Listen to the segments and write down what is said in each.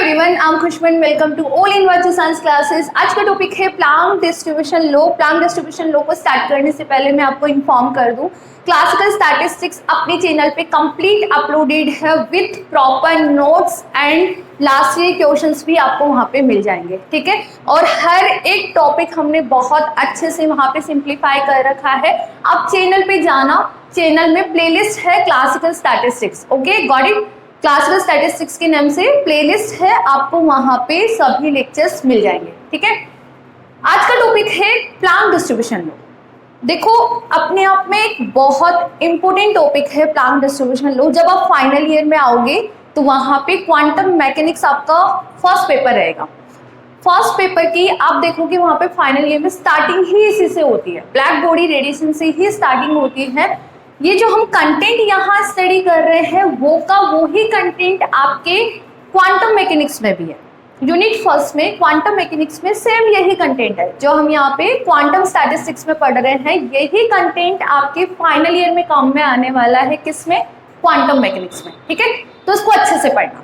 Everyone, I am Khushman. Welcome to all in one science classes. आज का topic है Planck distribution law. Planck distribution law को start करने से पहले मैं आपको इन्फॉर्म कर दूं, क्लासिकल स्टैटिस्टिक्स अपने चैनल पे कंप्लीट अपलोडेड है with proper notes and last year questions भी आपको वहाँ पे मिल जाएंगे, ठीक है। और हर एक टॉपिक हमने बहुत अच्छे से वहाँ पे सिंप्लीफाई कर रखा है। आप चैनल पे जाना, चैनल में प्लेलिस्ट है classical statistics, okay, got it. Classical statistics के नाम से प्लेलिस्ट है, आपको वहां पे सभी लेक्चर्स मिल जाएंगे, ठीक है। आज का टॉपिक है प्लांक डिस्ट्रीब्यूशन लॉ। देखो, अपने आप में एक बहुत इंपॉर्टेंट टॉपिक है प्लांक डिस्ट्रीब्यूशन लॉ। जब आप फाइनल ईयर में आओगे तो वहां पे क्वांटम मैकेनिक्स आपका फर्स्ट पेपर रहेगा। फर्स्ट पेपर की आप देखोगे वहां पे फाइनल ईयर में स्टार्टिंग ही इसी से होती है, ब्लैक बॉडी रेडिएशन से ही स्टार्टिंग होती है। ये जो हम कंटेंट यहाँ स्टडी कर रहे हैं वो का वही कंटेंट आपके क्वांटम मैकेनिक्स में भी है। यूनिट फर्स्ट में क्वांटम मैकेनिक्स में सेम यही कंटेंट है जो हम यहाँ पे क्वांटम स्टैटिस्टिक्स में पढ़ रहे हैं। यही कंटेंट आपके फाइनल ईयर में काम में आने वाला है, किसमें? क्वांटम मैकेनिक्स में, ठीक है। तो उसको अच्छे से पढ़ना।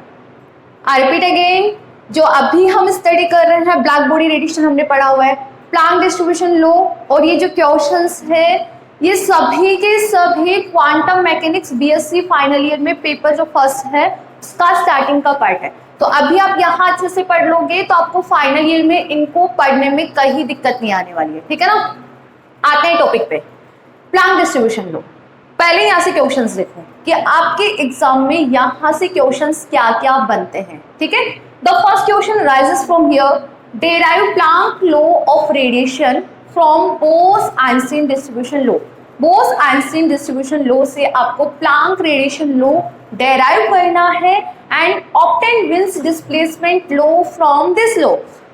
आई रिपीट अगेन, जो अभी हम स्टडी कर रहे हैं ब्लैक बॉडी रेडिएशन हमने पढ़ा हुआ है, प्लांक डिस्ट्रीब्यूशन लॉ, और ये जो क्वेश्चंस है ये सभी के सभी quantum mechanics BSc final year में पेपर जो फर्स्ट है उसका स्टार्टिंग का पार्ट है। तो अभी आप यहाँ अच्छे से पढ़ लोगे तो आपको फाइनल ईयर में इनको पढ़ने में कहीं दिक्कत नहीं आने वाली है, ठीक है ना। आते हैं टॉपिक पे, प्लांक डिस्ट्रीब्यूशन लो। पहले यहाँ से क्वेश्चंस देखो कि आपके एग्जाम में यहाँ से क्वेश्चंस क्या क्या बनते हैं, ठीक है। The first question rises from here, derive Planck law of radiation from Bose-Einstein distribution law. Bose-Einstein distribution law से आपको प्लांक रेडिएशन लॉ डेराइव करना है and obtain wins displacement law from this law.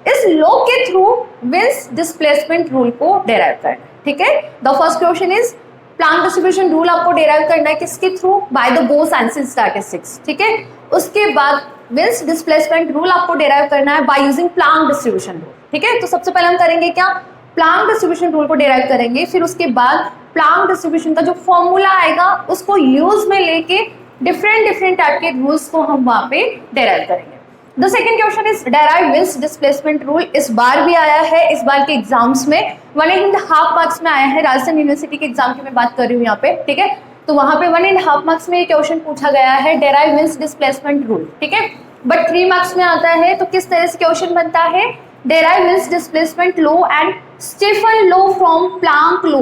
इस लॉ के through wins displacement rule को derive करना है, ठीक है। The first question is Planck distribution rule आपको डेराइव करना है किसके through? By the Bose-Einstein statistics, ठीक है। उसके बाद विंस डिस्प्लेसमेंट रूल आपको डेराइव करना है by using Planck distribution rule, ठीक है। तो सबसे पहले हम करेंगे क्या? प्लांक डिस्ट्रीब्यूशन रूल को डेराइव करेंगे, फिर उसके बाद प्लांक डिस्ट्रीब्यूशन का जो फॉर्मूला आएगा उसको यूज में लेके डिफरेंट टाइप के रूल्स को हम वहां पे डेराइव करेंगे। The second question is derive Wien's displacement rule. इस बार भी आया है, इस बार के एग्जाम्स में 1.5 मार्क्स में आया है। राजस्थान यूनिवर्सिटी के एग्जाम की मैं बात कर रही हूँ यहाँ पे, ठीक है। तो वहां पे 1.5 मार्क्स में ये क्वेश्चन पूछा गया है, डेराइव विंस डिस्प्लेसमेंट रूल, ठीक है। बट 3 मार्क्स में आता है। तो किस तरह से क्वेश्चन बनता है? Derive Wien's displacement law and Stefan law from Planck law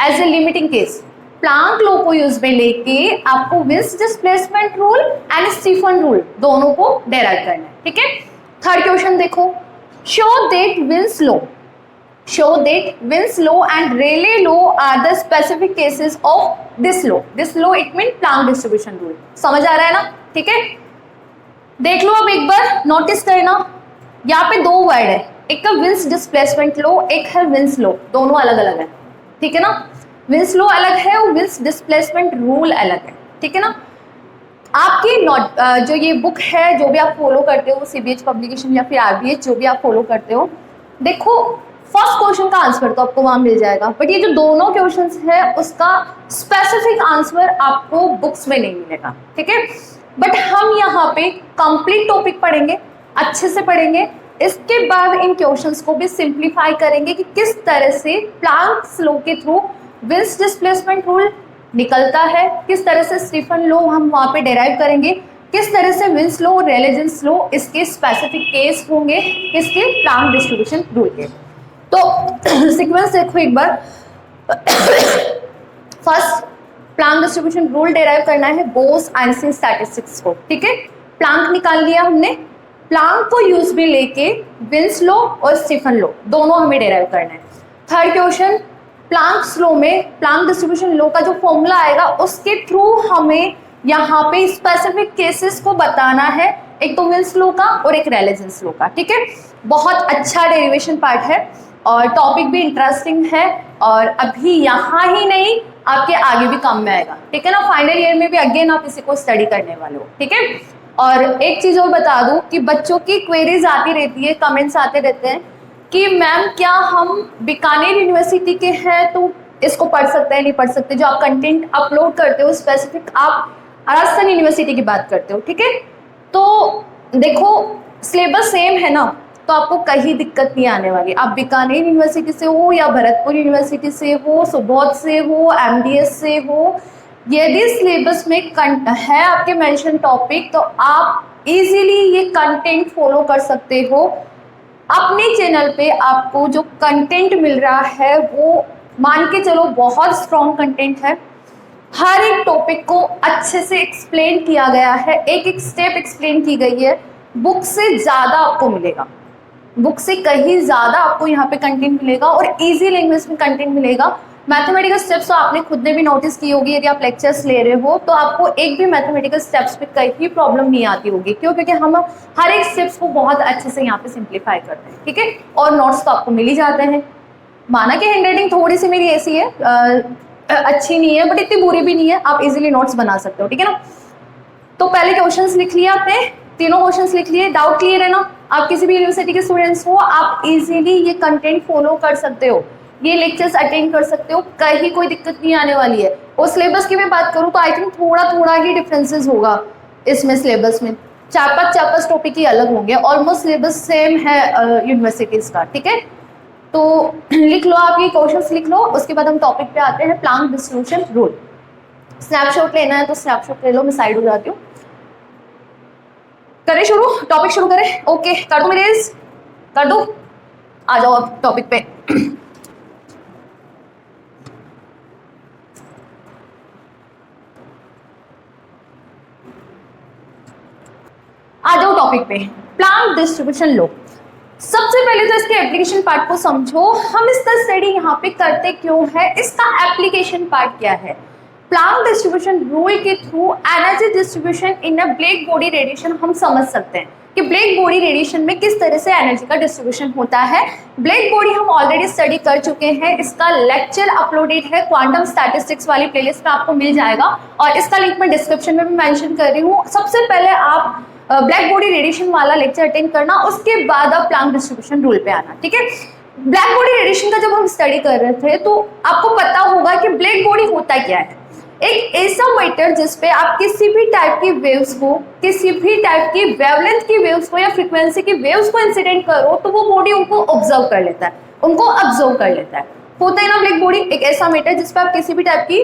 as a limiting case. Planck law को यूज में लेके आपको Wien's displacement rule and Stefan rule दोनों को डेराइव करना है, ठीक है। थर्ड क्वेश्चन देखो, show that Wien's law and Rayleigh law are the specific cases of this law. This law it mean Planck distribution rule. समझ आ रहा है ना, ठीक है। देख लो अब एक बार, नोटिस करना, यहाँ पे 2 वर्ड है, एक का विंस डिस्प्लेसमेंट लॉ, एक है विंस लॉ, दोनों अलग अलग है, ठीक है ना। विंस लॉ अलग है और विंस डिस्प्लेसमेंट रूल अलग है, ठीक है ना। आपकी जो ये बुक है, जो भी आप फॉलो करते हो, सीबीएच पब्लिकेशन या फिर आरबीएच, जो भी आप फॉलो करते हो, देखो फर्स्ट क्वेश्चन का आंसर तो आपको वहां मिल जाएगा, बट ये जो दोनों क्वेश्चंस है उसका स्पेसिफिक आंसर आपको बुक्स में नहीं मिलेगा, ठीक है। बट हम यहाँ पे कंप्लीट टॉपिक पढ़ेंगे, अच्छे से पढ़ेंगे। इसके बाद इन क्वेश्चंस को भी सिंप्लीफाई करेंगे कि किस तरह से प्लांक लॉ के थ्रू विंस डिस्प्लेसमेंट रूल निकलता है, किस तरह से स्टीफन लॉ हम वहां पे डेराइव करेंगे, किस तरह से विंस लॉ, रेले-जीन्स लॉ इसके स्पेसिफिक केस होंगे, किसके? प्लांक डिस्ट्रीब्यूशन रूल के। तो सीक्वेंस देखो एक बार। First Planck distribution rule derive करना है बोस-आइंस्टीन स्टैटिस्टिक्स को, ठीक है। प्लांक निकाल लिया हमने, प्लांक को यूज में लेके विंस लॉ और स्टीफन लॉ दोनों हमें डेराइव करना है। थर्ड क्वेश्चन, प्लांक्स लॉ में प्लांक डिस्ट्रीब्यूशन लॉ का जो फॉर्मूला आएगा उसके थ्रू हमें यहाँ पे स्पेसिफिक केसेस को बताना है, एक तो विंस लॉ का और एक रेले-जीन्स लॉ का, ठीक है। बहुत अच्छा डेरिवेशन पार्ट है और टॉपिक भी इंटरेस्टिंग है, और अभी यहाँ ही नहीं आपके आगे भी काम में आएगा, ठीक है ना। फाइनल ईयर में भी अगेन आप इसी को स्टडी करने वाले हो, ठीक है। और एक चीज और बता दूं कि बच्चों की क्वेरीज आती रहती है, कमेंट्स आते रहते हैं कि मैम क्या हम बीकानेर यूनिवर्सिटी के हैं तो इसको पढ़ सकते हैं, नहीं पढ़ सकते? जो आप कंटेंट अपलोड करते हो स्पेसिफिक आप राजस्थान यूनिवर्सिटी की बात करते हो, ठीक है। तो देखो सिलेबस सेम है ना, तो आपको कहीं दिक्कत नहीं आने वाली। आप बीकानेर यूनिवर्सिटी से हो या भरतपुर यूनिवर्सिटी से हो, सुबोध से हो, एमडीएस से हो, यदि सिलेबस में है आपके मेंशन टॉपिक, तो आप इजीली ये कंटेंट फॉलो कर सकते हो। अपने चैनल पे आपको जो कंटेंट मिल रहा है वो मान के चलो बहुत स्ट्रॉन्ग कंटेंट है। हर एक टॉपिक को अच्छे से एक्सप्लेन किया गया है, एक एक स्टेप एक्सप्लेन की गई है। बुक से ज़्यादा आपको मिलेगा, बुक से कहीं ज़्यादा आपको यहाँ पे कंटेंट मिलेगा और इजी लैंग्वेज में कंटेंट मिलेगा। मैथमेटिकल स्टेप्स तो आपने खुद ने भी नोटिस की होगी, यदि आप लेक्चर्स ले रहे हो तो आपको एक भी मैथमेटिकल स्टेप्स पे कहीं प्रॉब्लम नहीं आती होगी। क्यों? क्योंकि हम हर एक स्टेप्स को बहुत अच्छे से यहाँ पे सिंप्लीफाई करते हैं, ठीक है। और नोट्स तो आपको मिल ही जाते हैं। माना कि हैंडराइटिंग थोड़ी सी मेरी ऐसी है, अच्छी नहीं है बट इतनी बुरी भी नहीं है, आप इजीली नोट्स बना सकते हो, ठीक है ना। तो पहले क्वेश्चंस लिख लिया आपने, तीनों क्वेश्चंस लिख लिए। डाउट क्लियर है ना? आप किसी भी यूनिवर्सिटी के स्टूडेंट्स हो, आप इजीली ये कंटेंट फॉलो कर सकते हो, ये लेक्चर्स अटेंड कर सकते हो, कहीं कोई दिक्कत नहीं आने वाली है। और सिलेबस की मैं बात करूँ तो आई थिंक थोड़ा ही डिफरेंसेस होगा इसमें। सिलेबस में चार पांच टॉपिक ही अलग होंगे, ऑलमोस्ट सिलेबस सेम है यूनिवर्सिटीज का, ठीक है। तो लिख लो, आप ये क्वेश्चंस लिख लो, उसके बाद हम टॉपिक पे आते हैं, प्लांक डिस्ट्रीब्यूशन रूल। स्नैपशॉट लेना है तो स्नैपशॉट ले लो, मैं साइड हो जाती हूँ। करें शुरू, टॉपिक शुरू करें। ओके, कर दो मेरे, कर दो, आ जाओ अब टॉपिक पे। आ जाओ टॉपिक पे, प्लांक डिस्ट्रीब्यूशन लो। सबसे पहले तो इसके एप्लीकेशन पार्ट को समझो। हम इसका स्टडी यहाँ पे करते क्यों है, इसका एप्लीकेशन पार्ट क्या है। प्लांक डिस्ट्रीब्यूशन रूल के through energy distribution in a black body radiation हम समझ सकते हैं कि ब्लैक बॉडी रेडिएशन में किस तरह से एनर्जी का डिस्ट्रीब्यूशन होता है। ब्लैक बॉडी हम ऑलरेडी स्टडी कर चुके हैं, इसका लेक्चर अपलोडेड है क्वांटम स्टैटिस्टिक्स वाली प्लेलिस्ट में, आपको मिल जाएगा और इसका लिंक मैं डिस्क्रिप्शन में भी मेंशन कर रही हूँ। सबसे पहले आप ब्लैक बॉडी रेडिएशन वाला लेक्चर अटेंड करना, उसके बाद आप प्लांक डिस्ट्रीब्यूशन रूल पे आना, ठीक है। ब्लैक बॉडी रेडिएशन का जब हम स्टडी कर रहे थे तो आपको पता होगा कि ब्लैक बॉडी होता क्या है। एक ऐसा मैटर जिसपे आप किसी भी टाइप की वेव्स को, किसी भी टाइप की वेवलेंथ की वेव्स को या फ्रीक्वेंसी की वेव्स को इंसिडेंट करो तो वो बॉडी उनको ऑब्जर्व कर लेता है, उनको ऑब्जर्व कर लेता है। होता है ना ब्लैक बॉडी, एक ऐसा मैटर जिसपे आप किसी भी टाइप की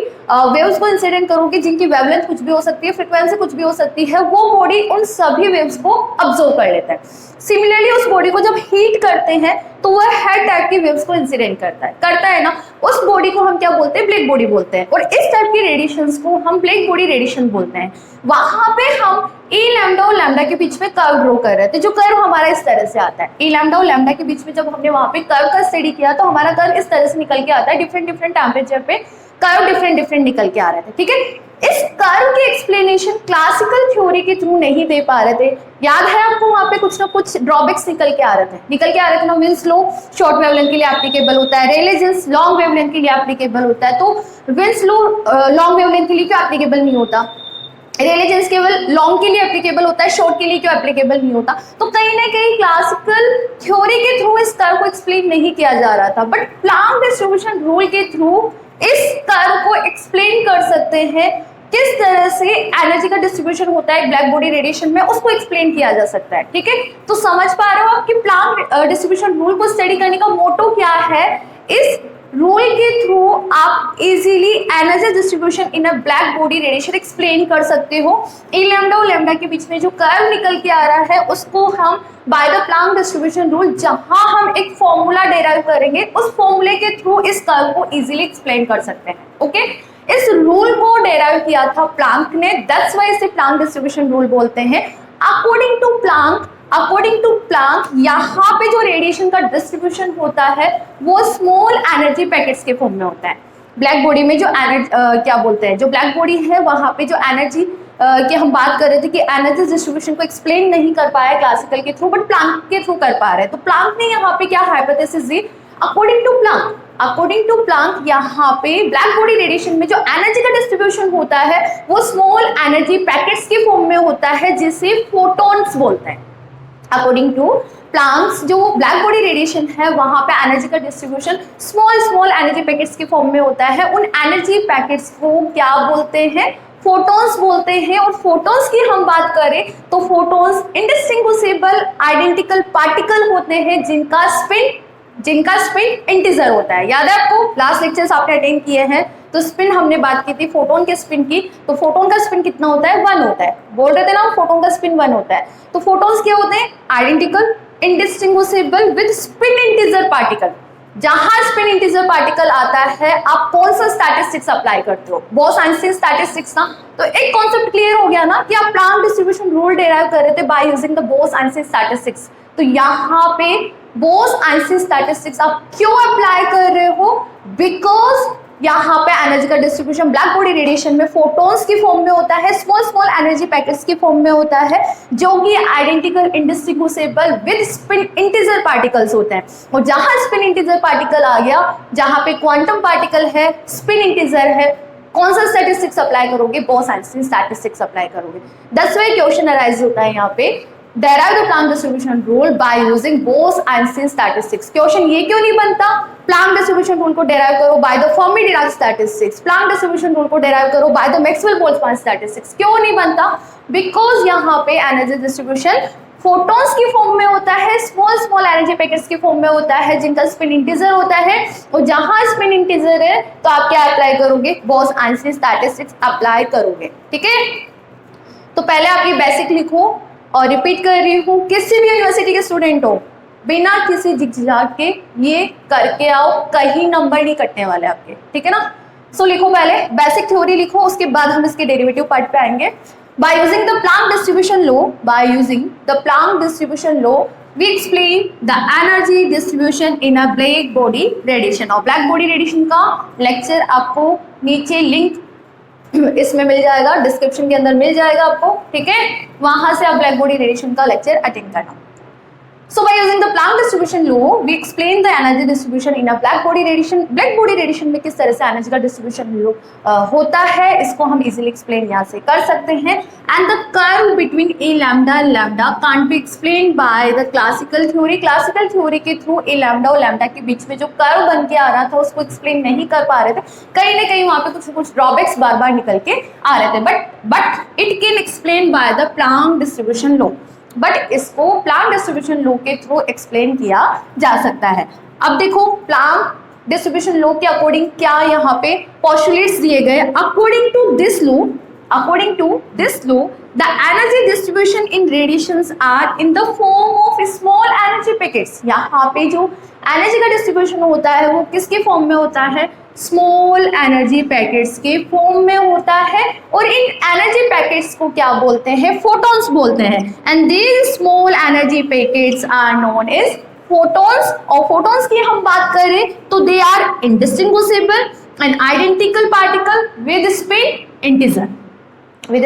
वेव्स को इंसिडेंट करोगे, जिनकी वेवलेंथ कुछ भी हो सकती है, फ्रीक्वेंसी कुछ भी हो सकती है, वो बॉडी उन सभी वेव्स को ऑब्जर्व कर लेता है। सिमिलरली उस बॉडी को जब हीट करते हैं तो वह हर टाइप की वेव्स को इंसिडेंट करता है ना, उस बॉडी को हम क्या बोलते हैं, ब्लैक बॉडी बोलते हैं। और इस टाइप की रेडिएशंस को हम ब्लैक बॉडी रेडिएशन बोलते हैं। वहां पे हम ई लैम्डा और लैम्डा के बीच में कर्व ड्रॉ कर रहे थे, जो कर्व हमारा इस तरह से आता है। ई लैम्डा और लैम्डा के बीच में जब हमने वहां पे कर्व का स्टडी किया तो हमारा कर्व इस तरह से निकल के आता है, डिफरेंट टेम्परेचर पे कर्व डिफरेंट निकल के आ रहे थे, ठीक है। इस कर्व की एक्सप्लेनेशन क्लासिकल थ्योरी के थ्रू नहीं दे पा रहे थे। याद है आपको, वहां पे कुछ ना कुछ ड्रॉबैक्स निकल के आ रहे थे ना। विंस लो शॉर्ट वेवलेंथ के लिए एप्लीकेबल होता है, रेले जीन्स लॉन्ग वेवलेंथ के लिए एप्लीकेबल होता है, तो विंस लो लॉन्ग वेवलेंथ के लिए क्यों एप्लीकेबल नहीं होता, रेले जीन्स केवल लॉन्ग के लिए एप्लीकेबल होता है, शॉर्ट के लिए क्यों एप्लीकेबल नहीं होता। तो कहीं ना कहीं क्लासिकल थ्योरी के थ्रू इस कर्व को एक्सप्लेन नहीं किया जा रहा था, बट प्लांक डिस्ट्रीब्यूशन रूल के थ्रू इस कर्व को एक्सप्लेन कर सकते हैं। किस तरह से एनर्जी का डिस्ट्रीब्यूशन होता है ब्लैक बॉडी रेडिएशन में, उसको एक्सप्लेन किया जा सकता है, ठीक है। तो समझ पा रहे हो आप कि प्लांक डिस्ट्रीब्यूशन रूल को स्टडी करने का मोटो क्या है। इस रूल के थ्रू आप easily energy distribution in a black body radiation explain कर सकते हो। ई लैम्डा और लैम्डा के बीच में जो कर्व निकल के आ रहा है उसको हम bye the Planck distribution rule, जहां हम एक फॉर्मूला डेराइव करेंगे, उस फॉर्मूले के थ्रू इस कर्व को इजीली एक्सप्लेन कर सकते हैं, ओके। इस रूल को डेराइव किया था प्लांक ने, दैट्स व्हाई इसे प्लांक डिस्ट्रीब्यूशन रूल बोलते हैं। अकॉर्डिंग टू प्लांक यहाँ पे जो रेडिएशन का डिस्ट्रीब्यूशन होता है वो स्मॉल एनर्जी पैकेट्स के फॉर्म में होता है। ब्लैक बॉडी में जो क्या बोलते हैं, जो ब्लैक बॉडी है वहां पे जो एनर्जी की हम बात कर रहे थे कि एनर्जी डिस्ट्रीब्यूशन को एक्सप्लेन नहीं कर पाया क्लासिकल के थ्रू, बट प्लांक के थ्रू कर पा रहे हैं। तो प्लांक ने यहाँ पे क्या हाइपोथेसिस दी, अकॉर्डिंग टू प्लांक यहाँ पे ब्लैक बॉडी रेडिएशन में जो एनर्जी का डिस्ट्रीब्यूशन होता है वो स्मॉल एनर्जी पैकेट्स के फॉर्म में होता है, जिसे फोटॉन्स बोलते हैं। अकॉर्डिंग टू प्लांक्स जो ब्लैक बॉडी रेडिएशन है वहां पे एनर्जी का डिस्ट्रीब्यूशन स्मॉल एनर्जी पैकेट्स के फॉर्म में होता है। उन एनर्जी पैकेट्स को क्या बोलते हैं, फोटॉन्स बोलते हैं। और फोटॉन्स की हम बात करें तो फोटॉन्स इंडिस्टिंग्विशेबल आइडेंटिकल पार्टिकल होते हैं जिनका स्पिन इंटीजर होता है। याद है आपको, लास्ट लेक्चर्स आपने अटेंड किए हैं तो स्पिन हमने बात की थी फोटोन के स्पिन की, तो फोटोन का स्पिन कितना होता है, 1 होता है। बोल रहे थे ना, फोटोन का स्पिन 1 होता है। तो फोटोन्स क्या होते हैं, identical indistinguishable with spin integer particle. जहां स्पिन इंटीजर पार्टिकल आता है आप कौन सा स्टैटिस्टिक्स अप्लाई करते हो, बोस-आइंस्टीन स्टैटिस्टिक्स ना। तो एक कॉन्सेप्ट क्लियर हो गया ना कि आप प्लांक डिस्ट्रीब्यूशन रूल डिराइव कर रहे थे bye using the Bose-Einstein statistics. तो यहाँ पे बोस-आइंस्टीन स्टैटिस्टिक्स आप क्यों अप्लाई कर रहे हो, बिकॉज यहाँ पे एनर्जी का डिस्ट्रीब्यूशन ब्लैक बॉडी रेडिएशन में फोटॉन्स की फॉर्म में होता है, स्मॉल एनर्जी पैकेट्स की फॉर्म में होता है, जो कि identical indistinguishable with spin integer particles होते हैं। और जहां स्पिन इंटीजर पार्टिकल आ गया, जहां पे क्वांटम पार्टिकल है, स्पिन इंटीजर है, कौन सा स्टैटिस्टिक्स अप्लाई करोगे, बोस-आइंस्टीन स्टैटिस्टिक्स अप्लाई करोगे। 10वें क्वेश्चन अराइज होता है यहाँ पे, derive the Planck distribution rule by using Bose-Einstein statistics। Question ये क्यों नहीं बनता, Planck distribution rule को derive करो by the Fermi-Dirac statistics, Planck distribution rule को derive करो by the Maxwell-Boltzmann statistics। क्यों नहीं बनता, बिकॉज यहाँ पे एनर्जी डिस्ट्रीब्यूशन फोटॉन्स की फॉर्म में होता है, स्मॉल एनर्जी पैकेट्स की फॉर्म में होता है, जिनका स्पिन इंटीजर होता है। और जहां स्पिन इंटीजर है तो आप क्या अप्लाई करोगे, बोस-आइंस्टीन स्टैटिस्टिक्स अप्लाई करोगे। ठीक है, तो पहले आप ये बेसिक लिखो और रिपीट कर रही हूँ, किसी भी यूनिवर्सिटी के स्टूडेंट हो बिना किसी झिझक के ये करके आओ, कहीं नंबर नहीं कटने वाले आपके। ठीक है ना, सो लिखो पहले बेसिक थ्योरी लिखो, उसके बाद हम इसके डेरिवेटिव पार्ट पे आएंगे। By using the Planck distribution law we explain the energy distribution in a black body radiation. और ब्लैक बॉडी रेडिएशन का लेक्चर आपको नीचे लिंक इसमें मिल जाएगा, डिस्क्रिप्शन के अंदर मिल जाएगा आपको। ठीक है, वहां से आप ब्लैक बॉडी रेडिएशन का लेक्चर अटेंड करना। So by using the Planck distribution law, we explain the energy distribution in a black body radiation। black body radiation में किस तरह से एनर्जी का डिस्ट्रीब्यूशन होता है, इसको हम इजीली एक्सप्लेन यहाँ से कर सकते हैं। And the curve between A lambda and lambda can't be explain by the classical theory. Classical theory के थ्रू ए लैम्डा और लैम्डा के बीच में जो कर्व बन के आ रहा था उसको एक्सप्लेन नहीं कर पा रहे थे, कहीं ना कहीं वहाँ पे कुछ ड्रॉबैक्स बार बार निकल के आ रहे थे, but it can explain by the Planck distribution law. But इसको प्लांक डिस्ट्रीब्यूशन लॉ के थ्रू एक्सप्लेन किया जा सकता है। अब देखो प्लांक डिस्ट्रीब्यूशन लॉ के अकॉर्डिंग क्या यहाँ पे पोस्टुलेट्स दिए गए। According to this law the energy distribution in radiations are in the form of small energy packets. यहाँ पे जो एनर्जी का डिस्ट्रीब्यूशन होता है वो किसके फॉर्म में होता है, स्मॉल एनर्जी पैकेट्स के फॉर्म में होता है। और इन एनर्जी पैकेट्स को क्या बोलते हैं, फोटॉन्स बोलते हैं। And these small energy packets are known as photons. और फोटॉन्स की हम बात करें तो they are indistinguishable and identical particle with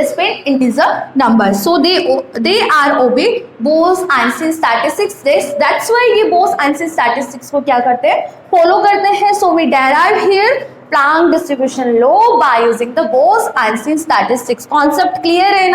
spin integer number, so they are obey Bose-Einstein statistics। That's why ये Bose-Einstein statistics को क्या करते हैं, फॉलो करते हैं। So we derive here Planck distribution law by using the Bose-Einstein statistics। Concept clear है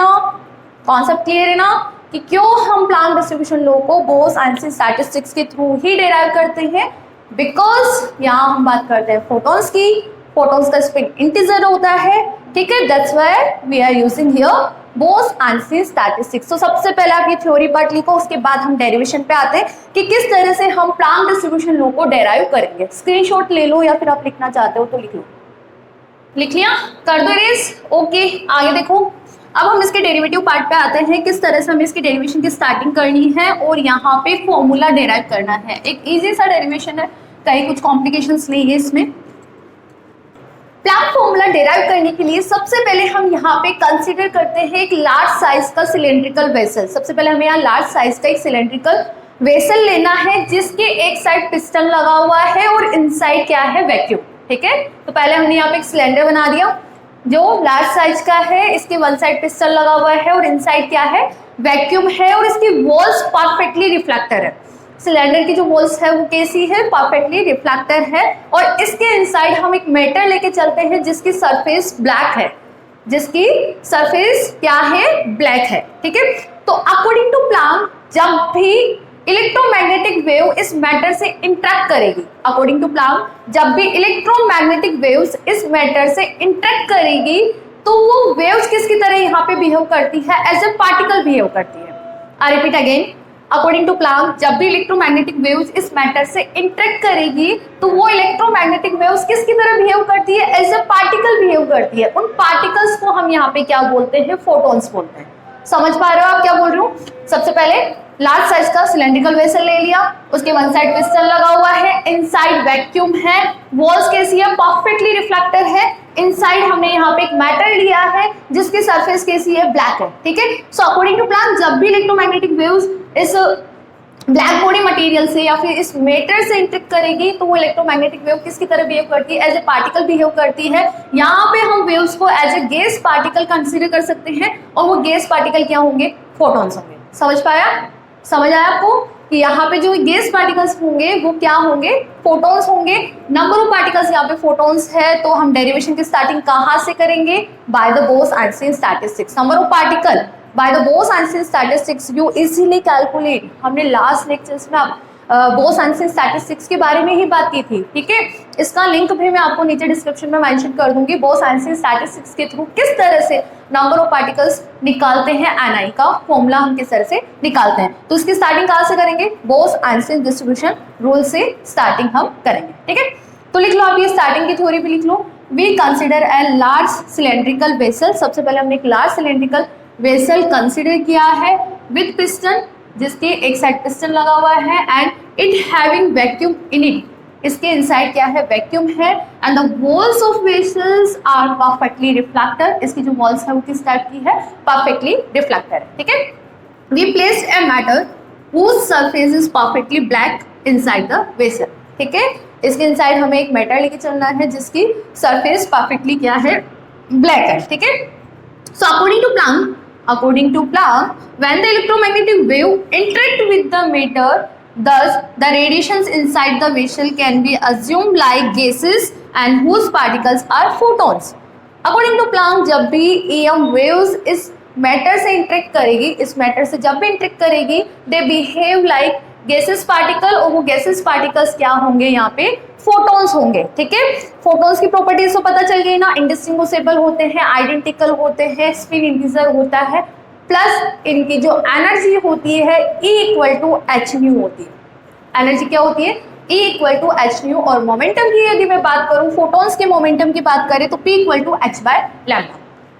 ना, कि क्यों हम Planck distribution law को Bose-Einstein statistics के थ्रू ही derive करते हैं, बिकॉज यहाँ हम बात करते हैं फोटॉन्स की, फोटॉन्स का स्पिन इंटीजर होता है। ठीक है, that's why we are using here Bose Einstein statistics. तो सबसे पहले आप ये थ्योरी पार्ट लिखो, उसके बाद हम डेरिवेशन पे आते हैं कि किस तरह से हम प्लांक डिस्ट्रीब्यूशन लॉ को डेराइव करेंगे। स्क्रीनशॉट ले लो या फिर आप लिखना चाहते हो तो लिख लो। लिख लिया, कर दो रेस। ओके, आगे देखो, अब हम इसके डेरिवेटिव पार्ट पे आते हैं, किस तरह से हमें इसकी डेरिवेशन की स्टार्टिंग करनी है और यहाँ पे फॉर्मूला डेराइव करना है। एक इजी सा डेरिवेशन है, कहीं कुछ कॉम्प्लिकेशंस नहीं है इसमें। प्लांक फॉर्मूला डेराइव करने के लिए सबसे पहले हम यहाँ पे कंसीडर करते हैं एक लार्ज साइज का सिलेंड्रिकल वेसल। सबसे पहले हमें यहाँ लार्ज साइज का एक सिलेंड्रिकल वेसल लेना है जिसके एक साइड पिस्टन लगा हुआ है और इनसाइड क्या है, वैक्यूम। ठीक है, तो पहले हमने यहाँ पे एक सिलेंडर बना दिया जो लार्ज साइज का है, इसके वन साइड पिस्टन लगा हुआ है और इनसाइड क्या है, वैक्यूम है, और इसकी वॉल्स परफेक्टली रिफ्लेक्टर है। सिलेंडर की जो वॉल्स है वो कैसी है, परफेक्टली रिफ्लेक्टर है। और इसके इनसाइड हम एक मेटल लेके चलते हैं जिसकी सरफेस ब्लैक है, जिसकी सरफेस क्या है, ब्लैक है। ठीक है, तो अकॉर्डिंग टू प्लांक जब भी इलेक्ट्रोमैग्नेटिक वेव इस मैटर से इंटरेक्ट करेगी, अकॉर्डिंग टू प्लांक जब भी इलेक्ट्रोमैग्नेटिक वेव्स इस मैटर से इंटरेक्ट करेगी तो वो वेव्स किसकी तरह यहाँ पे बिहेव करती है, एज ए पार्टिकल बिहेव करती है। I repeat again, according to Planck जब भी इलेक्ट्रोमैग्नेटिक वेव्स इस मैटर से इंटरेक्ट करेगी तो वो इलेक्ट्रोमैग्नेटिक वेव्स किसकी तरह बिहेव करती है, एज ए पार्टिकल बिहेव करती है। उन पार्टिकल्स को हम यहाँ पे क्या बोलते हैं, फोटॉन्स बोलते हैं। समझ पा रहे हो आप क्या बोल रही हूँ? सबसे पहले लार्ज साइज का सिलेंड्रिकल वेसल ले लिया, उसके वन साइड पिस्टन लगा हुआ है, इनसाइड वैक्यूम है, वॉल्स कैसी है, परफेक्टली रिफ्लेक्टर है, इनसाइड हमने यहाँ पे एक मैटर लिया है जिसकी सरफेस कैसी है, ब्लैक है। ठीक है, सो अकॉर्डिंग टू प्लांक जब भी इलेक्ट्रोमैग्नेटिक वेव्स इस ब्लैक बॉडी मटेरियल से या फिर इस मेटर से इंटरेक्ट करेगी तो वो इलेक्ट्रोमैग्नेटिक वेव किसकी तरह बिहेव करती है, एज ए पार्टिकल बिहेव करती है। यहाँ पे हम वेव्स को as a gas particle consider कर सकते हैं और वो गैस पार्टिकल क्या होंगे, फोटॉन्स होंगे। समझ पाया? समझ आया आपको कि यहाँ पे जो गैस पार्टिकल्स होंगे वो क्या होंगे, फोटॉन्स होंगे। नंबर ऑफ पार्टिकल्स यहाँ पे फोटॉन्स है तो हम डेरिवेशन की स्टार्टिंग कहाँ से करेंगे, by the Bose-Einstein statistics. Number of particle by the Bose-Einstein statistics you easily calculate. हमने लास्ट लेक्चर्स में बोस-आइंस्टीन स्टैटिस्टिक्स के बारे में ही बात की थी। ठीक है, इसका लिंक भी मैं आपको नीचे डिस्क्रिप्शन में मेंशन कर दूंगी। बोस-आइंस्टीन स्टैटिस्टिक्स के थ्रू किस तरह से नंबर ऑफ पार्टिकल्स निकालते हैं, एनआई का फॉर्मूला हम किस तरह से निकालते हैं। तो इसकी स्टार्टिंग कहाँ से करेंगे, बोस-आइंस्टीन डिस्ट्रीब्यूशन रूल से स्टार्टिंग हम करेंगे। ठीक है, तो लिख लो आप ये स्टार्टिंग की थ्योरी भी लिख लो। We consider a large cylindrical vessel, सबसे पहले हमने एक लार्ज सिलेंड्रिकल वेसल कंसिडर किया है विद पिस्टन, जिसके एक साइड पिस्टन लगा हुआ है, and it having vacuum in it, इसके इनसाइड क्या है, वैक्यूम है, and the walls of vessels are perfectly reflector, इसकी जो वॉल्स है वो किस टाइप की है, परफेक्टली रिफ्लेक्टर है। ठीक है, we placed a matter whose surface is perfectly black inside the vessel। ठीक है, इसके इनसाइड हमें एक मैटर लेके चलना है जिसकी सरफेस परफेक्टली क्या है, ब्लैक है। ठीक है, सो according to Planck, when the electromagnetic wave interact with the matter, thus the radiations inside the vessel can be assumed like gases and whose particles are photons। According to Planck, जब भी EM waves इस matter से interact करेगी, इस matter से जब भी interact करेगी, they behave like gases particle, और वो गैसेस पार्टिकल्स क्या होंगे, यहाँ पे फोटॉन्स होंगे। ठीक है, फोटॉन्स की प्रॉपर्टीज तो पता चल गई ना, इंडिस्टिंग्विशेबल होते हैं, आइडेंटिकल होते हैं, स्पिन इंटीजर होता है, प्लस इनकी जो एनर्जी होती है E equal to H nu होती है। एनर्जी क्या होती है, E equal to H nu. और मोमेंटम की यदि मैं बात करूं, फोटॉन्स के मोमेंटम की बात करें तो P equal to H by lambda.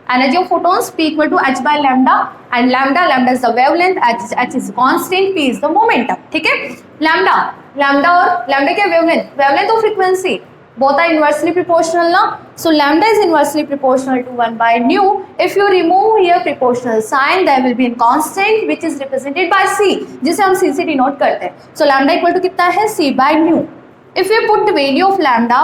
Energy of photons P equal to h by lambda, and lambda is the wavelength, h is constant, P is the momentum। ठीक है, lambda और lambda क्या wavelength और frequency both are inversely proportional ना, so lambda is inversely proportional to 1 by nu। if you remove here proportional sign there will be a constant which is represented by c, जिसे हम c से denote करते हैं। so lambda equal to कितना है, c by nu। if you put the value of lambda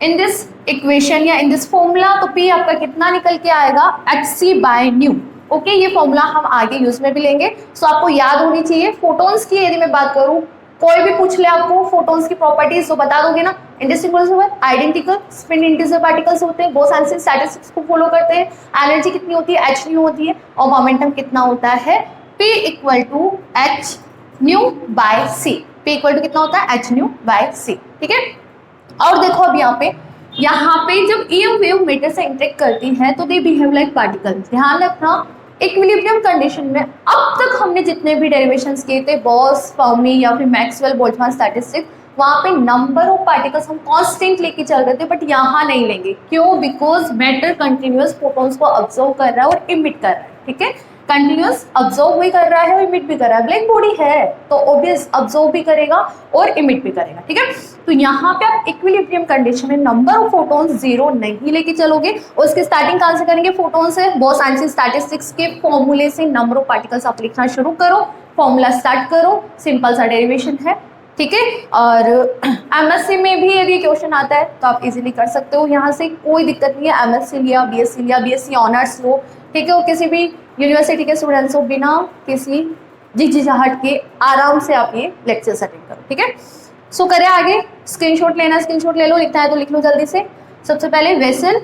in this equation या in this formula तो P आपका कितना निकल के आएगा, hc बाय न्यू। ओके, ये फॉर्मूला हम आगे यूज में भी लेंगे, सो आपको याद होनी चाहिए। फोटॉन्स की यदि मैं बात करूं, कोई भी पूछ ले आपको फोटॉन्स की प्रॉपर्टीज तो बता दोगे ना, indistinguishable, identical, spin integer particles होते हैं, बोस-आइंस्टीन स्टैटिस्टिक्स को फॉलो करते हैं, एनर्जी कितनी होती है, h न्यू होती है, और मोमेंटम कितना होता है, P equal to h nu by c। P equal to कितना होता है, h न्यू बाय c। ठीक है, और देखो अब यहाँ पे जब EM वेव मेटर से इंटरेक्ट करती है तो दे बिहेव लाइक पार्टिकल्स। ध्यान रखना, इक्विलिब्रियम कंडीशन में अब तक हमने जितने भी डेरिवेशंस किए थे, बॉस, फर्मी या फिर मैक्सवेल बोल्ट्जमान स्टैटिस्टिक्स, वहाँ पे नंबर ऑफ पार्टिकल्स हम कांस्टेंट लेके चल रहे थे, बट यहाँ नहीं लेंगे। क्यों? बिकॉज मैटर कंटिन्यूअस फोटॉन्स को ऑब्जर्व कर रहा है और इमिट कर रहा है। ठीक है, कंटिन्यूअस ऑब्जर्व भी कर रहा है और इमिट भी कर रहा है। ब्लैक बॉडी है तो ऑब्वियस ऑब्जर्व भी करेगा और इमिट भी करेगा। ठीक है, तो यहाँ पे आप इक्विलिब्रियम कंडीशन में नंबर ऑफ फोटॉन्स जीरो नहीं लेके चलोगे, उसकी स्टार्टिंग कहाँ से करेंगे, फोटॉन से। बोस-आइंस्टीन स्टैटिस्टिक्स के फॉर्मूले से नंबर ऑफ पार्टिकल्स आप लिखना शुरू करो, फॉर्मूला स्टार्ट करो, सिंपल सा डेरिवेशन है। ठीक है, और एमएससी में भी यदि क्वेश्चन आता है तो आप इजीली कर सकते हो, यहाँ से कोई दिक्कत नहीं है। एमएससी लिया, बीएससी ऑनर्स लो, ठीक है, वो किसी भी यूनिवर्सिटी के स्टूडेंट्स हो, बिना किसी झिझाहट के आराम से आप ये लेक्चर्स अटेंड करो। ठीक है, सो करें आगे। स्क्रीनशॉट लेना, स्क्रीनशॉट ले लो, लिखना है तो लिख लो जल्दी से। सबसे पहले वेसल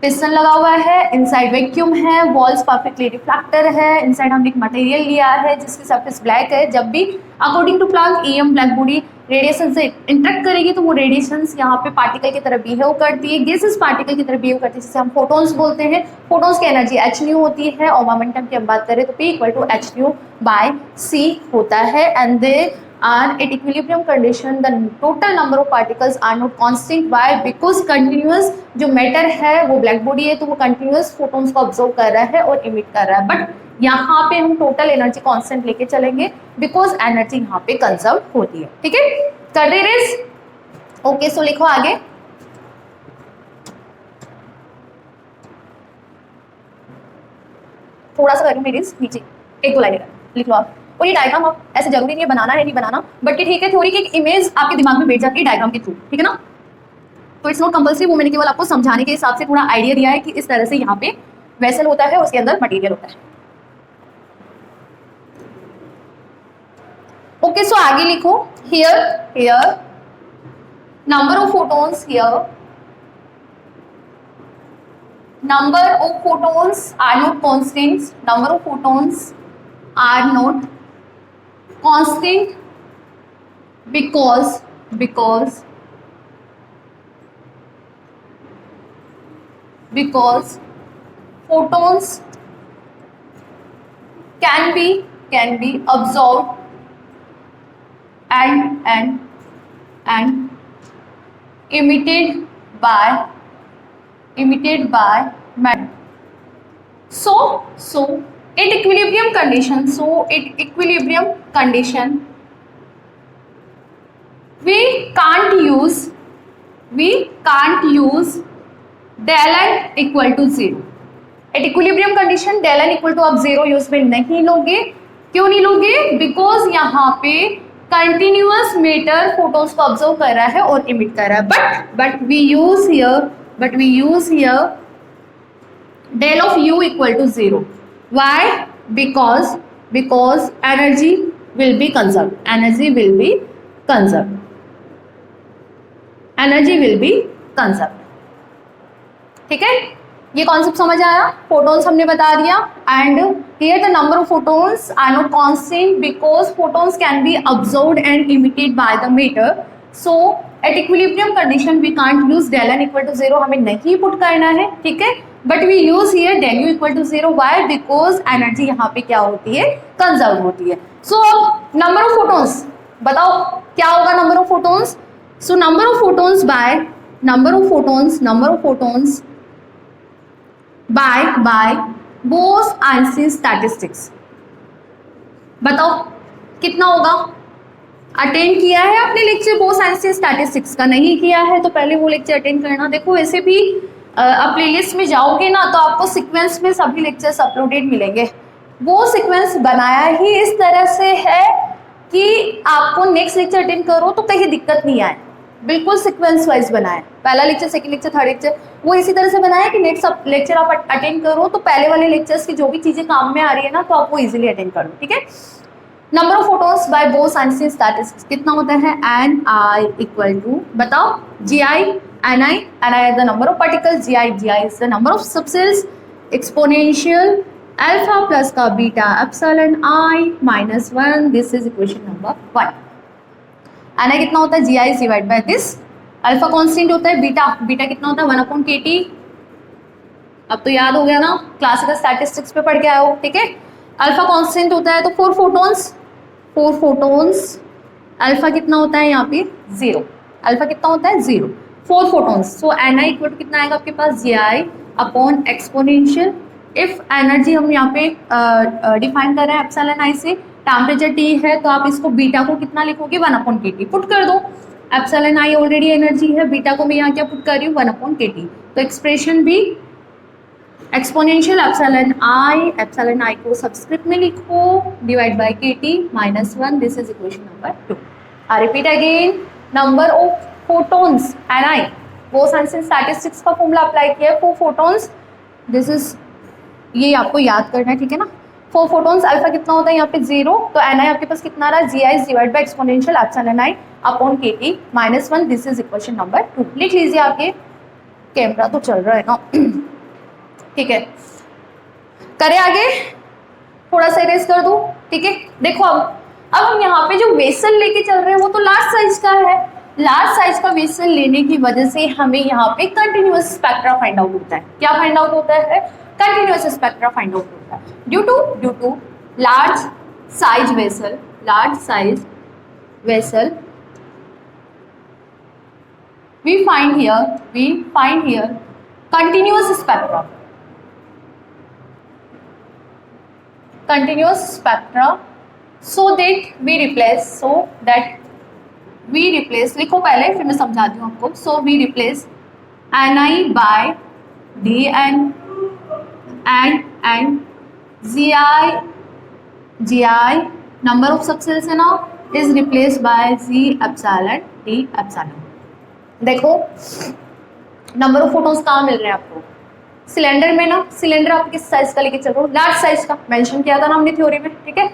पिस्टन लगा हुआ है, इनसाइड वैक्यूम है, वॉल्स परफेक्टली रिफ्लेक्टर है, इनसाइड हमने एक मटेरियल लिया है जिसकी सरफेस ब्लैक है। जब भी according to Planck EM black body radiation से इंटरेक्ट करेगी तो वो रेडिएशंस यहाँ पे पार्टिकल की तरह बिहेव करती है, गैसेस पार्टिकल की तरह बिहेव करती है, जिसे हम फोटॉन्स बोलते हैं। फोटॉन्स की एनर्जी h न्यू होती है और मोमेंटम की हम बात करें तो p equal to h nu by c होता है। And they are at equilibrium condition the total number of particles are not constant. Why? Because continuous जो मैटर है वो ब्लैक बॉडी है तो वो कंटिन्यूस फोटॉन्स को ऑब्जर्व कर रहा है और इमिट कर रहा है, बट यहाँ पे हम टोटल एनर्जी कांस्टेंट लेके चलेंगे बिकॉज एनर्जी यहाँ पे कंजर्व होती है। ठीक है, कर रहे रेस? ओके, सो लिखो आगे। थोड़ा सा करूँ मेरी नीचे एक दो लाइन लिख लो आप। और ये डायग्राम आप ऐसे जरूरी नहीं है बनाना है नहीं बनाना, बट कि ठीक है थ्योरी की एक इमेज आपके दिमाग में बैठ जाती है डायग्राम के थ्रू, ठीक है ना। तो इट्स नॉट कंपल्सरी, वो मैंने केवल आपको समझाने के हिसाब से थोड़ा आइडिया दिया है कि इस तरह से यहाँ पे वेसल होता है, उसके अंदर मटेरियल होता है। ओके, सो आगे लिखो। Here number of photons, here number of photons are not constants. Number of photons are not constant because photons can be absorbed and emitted by matter. So at equilibrium condition, we can't use del n equal to 0. At equilibrium condition del n equal to आप 0 use में नहीं लोगे। क्यों नहीं लोगे? Because यहाँ पे continuous matter photons को ऑब्जर्व कर रहा है और इमिट कर रहा है, but we use here del of u equal to 0. Why? Because energy will be conserved. Energy will be conserved. ठीक है, ये कॉन्सेप्ट समझ आया? फोटॉन्स हमने बता दिया। And here the number of photons are not constant because photons can be observed and emitted by the matter. So at equilibrium condition we can't use del n equal to 0, हमें नहीं put करना है, ठीक है। But we use here del u equal to 0. Why? Because energy यहाँ पे क्या होती है? कंजर्व होती है। सो अब नंबर ऑफ फोटॉन्स बताओ क्या होगा number of photons? So number of photons by Bose Einstein statistics. बताओ कितना होगा? अटेंड किया है आपने लेक्चर बोस-आइंस्टीन स्टैटिस्टिक्स का? नहीं किया है तो पहले वो लेक्चर अटेंड करना। देखो वैसे भी आप प्लेलिस्ट में जाओगे ना तो आपको सीक्वेंस में सभी लेक्चर्स अपलोडेड मिलेंगे। वो सीक्वेंस बनाया ही इस तरह से है कि आपको नेक्स्ट लेक्चर अटेंड करो तो कहीं दिक्कत नहीं आए, बिल्कुल सीक्वेंस वाइज बनाया। पहला lecture, second lecture, third lecture, वो इसी तरह से बनाया कि नेक्स्ट लेक्चर आप अटेंड करो तो पहले वाले लेक्चर्स की जो भी चीजें काम में आ रही है ना तो आप वो इजीली अटेंड करो, ठीक है। Number of photons by Bose Einstein statistics कितना होता है? Ni इक्वल टू, बताओ, Ni is the number of particles, Gi is the number of subcells, exponential alpha plus का beta epsilon I minus 1, this is equation number 1. Ni कितना होता है? Gi is divided by this, alpha constant होता है, beta कितना होता है? 1/kT। अब तो याद हो गया ना, क्लासिकल स्टैटिस्टिक्स पे पढ़ के आए हो, ठीक है। अल्फा कांस्टेंट होता है तो 4 फोटॉन्स, अल्फा कितना होता है यहाँ पे? 0। अल्फा कितना होता है? 0। 4 photons. So Ni equal to कितना आएगा आपके पास? Gi upon exponential, if energy हम यहाँ पे डिफाइन कर रहे हैं एप्सिलॉन I से, टेम्परेचर T है तो आप इसको बीटा को कितना लिखोगे? 1/kT पुट कर दो। एप्सिलॉन I ऑलरेडी एनर्जी है, बीटा को मैं यहाँ क्या पुट कर रही हूँ? 1/kT। तो एक्सप्रेशन भी एक्सपोनेंशियल एप्सिलॉन I को सबस्क्रिप्ट में लिखो, divide by kT minus 1, this is equation number 2। I repeat again, number of photons Ni, Bose-Einstein statistics का फॉर्मूला अप्लाई किया है, 4 फोटॉन्स, दिस इज, ये आपको याद करना है, ठीक है ना। 4 फोटॉन्स, अल्फा कितना होता है यहाँ पे? 0। तो Ni आपके पास कितना रहा? Gi is divide by exponential epsilon I upon kT minus 1, this is equation number 2। लिख लीजिए, आपके कैमरा तो चल रहा है ना। ठीक है, करें आगे, थोड़ा सा इरेज कर दूं, ठीक है। देखो अब हम यहाँ पे जो वेसल लेके चल रहे हैं वो तो लार्ज साइज का है। लार्ज साइज का वेसल लेने की वजह से हमें यहाँ पे कंटिन्यूअस स्पेक्ट्रा फाइंड आउट होता है। क्या फाइंड आउट होता है? कंटिन्यूअस स्पेक्ट्रा फाइंड आउट होता है due to large size vessel we find here continuous spectra so that we replace लिखो पहले फिर मैं समझाती हूँ आपको। so we replace Ni by Dn and Gi number of subcells है ना is replaced by Z epsilon D epsilon। देखो नंबर ऑफ फोटोन्स कहाँ मिल रहे हैं आपको? सिलेंडर में ना। सिलेंडर आप किस साइज का लेके चल रहे हो? लार्ज साइज का, मेंशन किया था ना हमने थ्योरी में, ठीक है।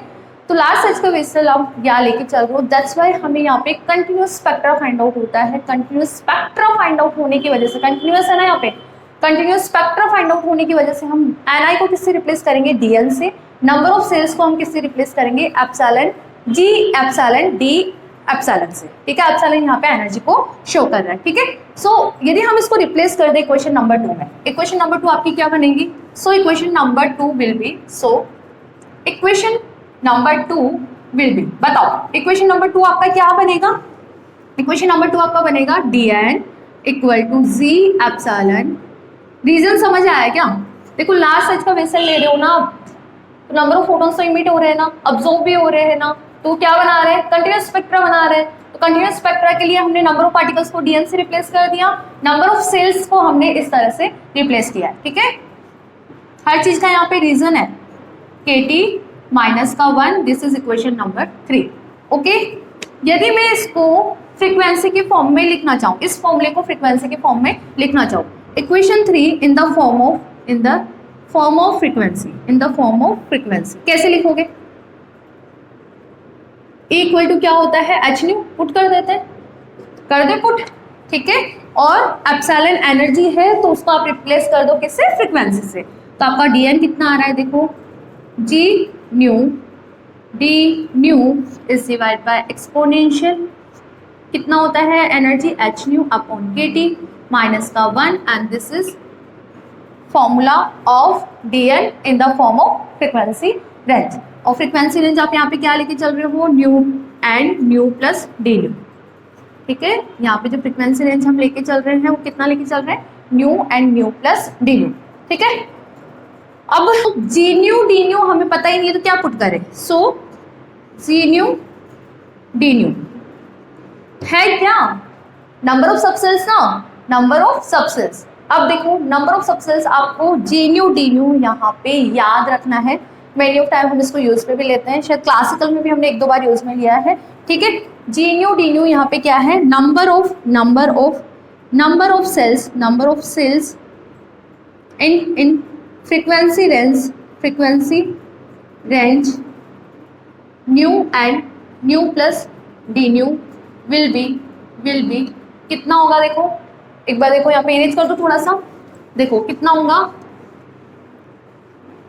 तो लार्ज साइज का वेसल आप यहाँ लेके चल रहे हो, दैट्स वाई हमें यहाँ पे कंटिन्यूअस स्पेक्ट्रा फाइंड आउट होता है। कंटिन्यूअस स्पेक्ट्रा फाइंड आउट होने की वजह से, कंटिन्यूअस है ना यहाँ पे, कंटिन्यूअस स्पेक्ट्रा फाइंड आउट होने की वजह से हम Ni को किससे रिप्लेस करेंगे? Dn से। नंबर ऑफ सेल्स को हम किससे रिप्लेस करेंगे? Epsilon G epsilon D epsilon से, ठीक है। एप्सिलॉन यहाँ पे एनर्जी को शो कर रहा है, ठीक है। सो यदि हम इसको रिप्लेस कर दें इक्वेशन नंबर 2 में, इक्वेशन नंबर 2 आपकी क्या बनेगी? So equation number 2 will be, equation number 2 will be, बताओ इक्वेशन नंबर 2 आपका क्या बनेगा? इक्वेशन नंबर 2 आपका बनेगा Dn equal to Z epsilon. Reason समझ आया क्या? देखो लार्ज साइज का वेसल ले रहे हो ना आप, तो नंबर ऑफ फोटॉन्स तो इमिट हो रहे हैं ना, अब्जॉर्ब भी हो रहे हैं ना, तो क्या बना रहे हैं? कंटिन्यूअस स्पेक्ट्रा बना रहे हैं। तो कंटिन्यूअस स्पेक्ट्रा के लिए हमने नंबर ऑफ पार्टिकल्स को Dn से रिप्लेस कर दिया, नंबर ऑफ सेल्स को हमने इस तरह से रिप्लेस किया है, ठीक है। हर चीज का यहाँ पे रीजन है, KT माइनस का 1, this is equation number 3, okay. यदि मैं इसको फ्रीक्वेंसी के फॉर्म में लिखना चाहूँ, इस फॉर्मूले को फ्रीक्वेंसी के फॉर्म में लिखना चाहूँ, equation 3 in the form of frequency, कैसे लिखोगे? इक्वल टू क्या होता है? एच न्यू, पुट कर देते हैं, कर दे पुट, ठीक है। और एप्सिलॉन एनर्जी है तो उसको आप रिप्लेस कर दो किससे? फ्रीक्वेंसी से। तो आपका Dn कितना आ रहा है? देखो G new D new is divide by exponential, कितना होता है energy? H new upon KT minus का 1, and this is formula of Dn in the form of frequency range. और फ्रीक्वेंसी रेंज आप यहाँ पे क्या लेके चल रहे हो? New and nu plus D nu, ठीक है। यहाँ पे जो फ्रीक्वेंसी रेंज हम लेके चल रहे हैं वो कितना लेके चल रहे हैं? New and nu plus D nu, ठीक है। अब जी न्यू डी न्यू हमें पता ही नहीं है तो क्या पुट करें? सो जी न्यू डी न्यू है क्या? नंबर ऑफ सबसेल्स ना, नंबर ऑफ सबसेल्स। अब देखो नंबर ऑफ सबसेल्स आपको जी न्यू डी न्यू यहाँ पे याद रखना है। मेनी ऑफ टाइम हम इसको यूज पे भी लेते हैं, शायद क्लासिकल में भी हमने 1-2 बार यूज में लिया है, ठीक है। जी न्यू डी न्यू यहाँ पे क्या है? Number of cells in frequency range nu and nu plus D nu will be कितना होगा? देखो एक बार देखो यहाँ पे इरेज कर दो थोड़ा सा, देखो कितना होगा,